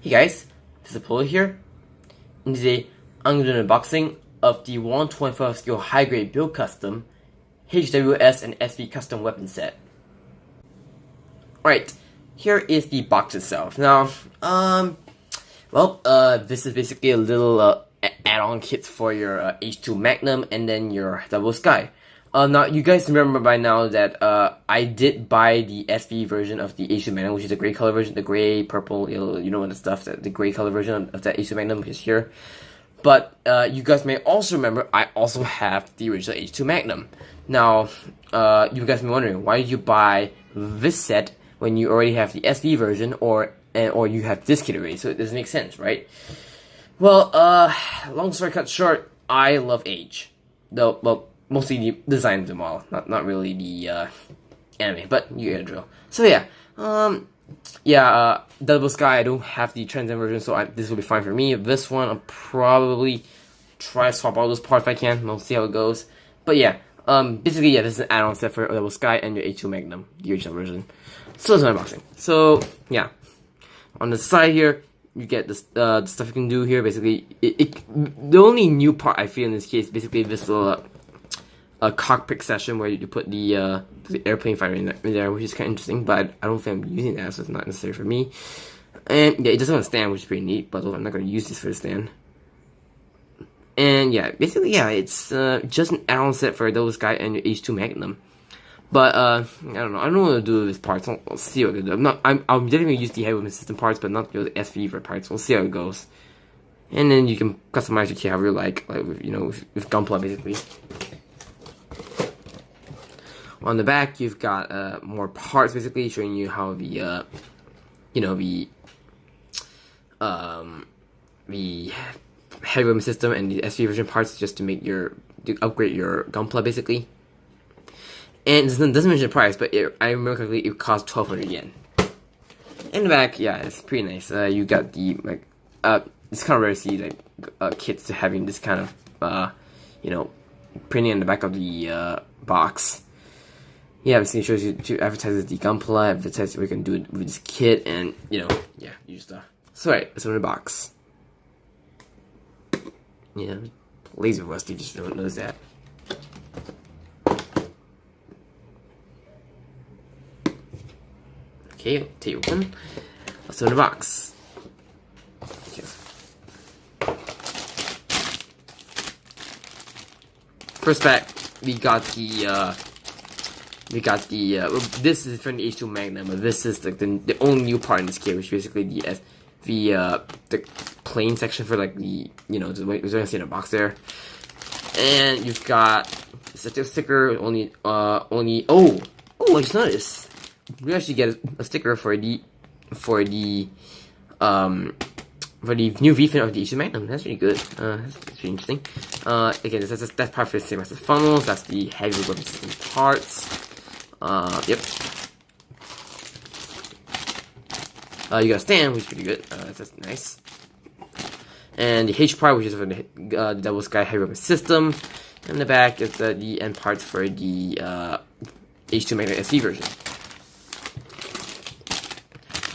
Hey guys, this is Apollo here, and today I'm going to do an unboxing of the 125 skill high grade build custom HWS and SV custom weapon set. Alright, here is the box itself. Now, this is basically a little add-on kit for your H2 Magnum and then your Double Sky. Now, you guys remember by now that I did buy the SV version of the H2 Magnum, which is the gray color version, the gray, purple, yellow, you know, and the stuff, the gray color version of that H2 Magnum, which is here. But you guys may also remember I also have the original H2 Magnum. Now, you guys may be wondering, why did you buy this set when you already have the SV version or you have this kit already? So it doesn't make sense, right? Well, long story cut short, I love H. Though, well, mostly the design of them all, not really the anime, but you get a drill. So yeah, Double Sky, I don't have the Transcend version, so this will be fine for me. This one, I'll probably try to swap all those parts if I can. We'll see how it goes. But yeah, basically, yeah, this is an add-on set for Double Sky and your H2 Magnum, the original version. So that's my unboxing. So yeah, on the side here, you get this the stuff you can do here. Basically, the only new part I feel in this case, basically this little cockpit session where you put the airplane fighter in there, which is kind of interesting, but I don't think I'm using that, so it's not necessary for me. And yeah, it doesn't have a stand, which is pretty neat, but I'm not going to use this for the stand. And yeah, basically, yeah, it's just an add-on set for Double Sky and your H2 Magnum. But I don't know. I don't know what to do with these parts. I'll see what to do. I'm definitely gonna use the heavy weapon system parts, but not the SV for parts. We'll see how it goes. And then you can customize your kit however you like with, you know, with Gunpla basically. On the back, you've got more parts basically showing you how the the heavy weapon system and the SV version parts just to make to upgrade your Gunpla basically. And it doesn't mention the price, but I remember correctly, it costs 1,200 yen. In the back, yeah, it's pretty nice. You got the it's kind of rare to see kits having this kind of printing on the back of the box. Yeah, basically it shows you to advertise the Gunpla, advertise what you can do with this kit, and yeah, use stuff. So right, let's open the box. Yeah, laser rusty, just don't notice that. Okay, take it open. Let's open the box. Okay. First back, we got the this is from the H2 Magnum, but this is the only new part in this kit, which is basically the plane section for the we're gonna see in the box there. And you've got a sticker only I just noticed. We actually get a sticker for the new V-fin of the H2 Magnum. That's pretty good. That's pretty interesting. Again, that's part for the same as the funnels. That's the heavy weapon system parts. Yep. You got a stand, which is pretty good. That's nice. And the H part, which is for the Double Sky heavy weapon system. And the back is the end parts for the H2 Magnum SV version.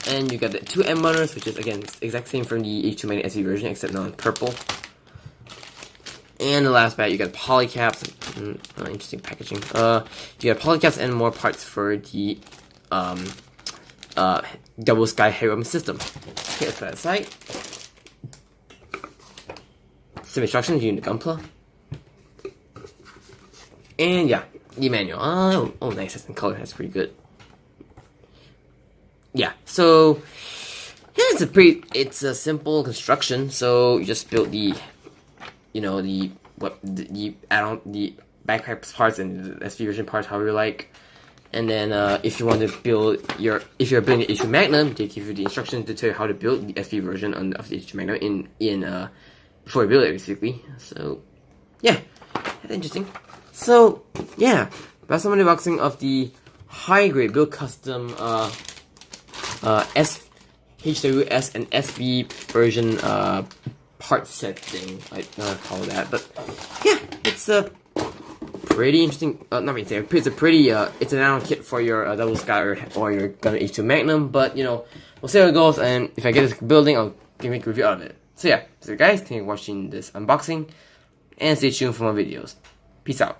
And you got the two end motors, which is again exact same from the H2 Magnum SV version, except now in purple. And the last bat, you got polycaps. Interesting packaging. You got polycaps and more parts for the Double Sky heavy weapon system. Okay, let's put that aside. Some instructions using the Gunpla. And yeah, the manual. Oh, nice. That's in color. That's pretty good. Yeah, so yeah, it's a simple construction. So you just build the add-on, the backpack parts and the SV version parts, however you like. And then if you want to build if you're building the H2 Magnum, they give you the instructions to tell you how to build the SV version of the H2 Magnum before you build it basically. So yeah, that's interesting. So yeah, that's some unboxing of the high grade build custom HWS and SV version part set thing, I don't know how to call that, but yeah, it's a pretty interesting, it's a pretty, it's an add-on kit for your Double Sky or your Gunner H2 Magnum, but we'll see how it goes, and if I get this building, I'll make a review out of it. So yeah, so guys, thank you for watching this unboxing, and stay tuned for more videos. Peace out.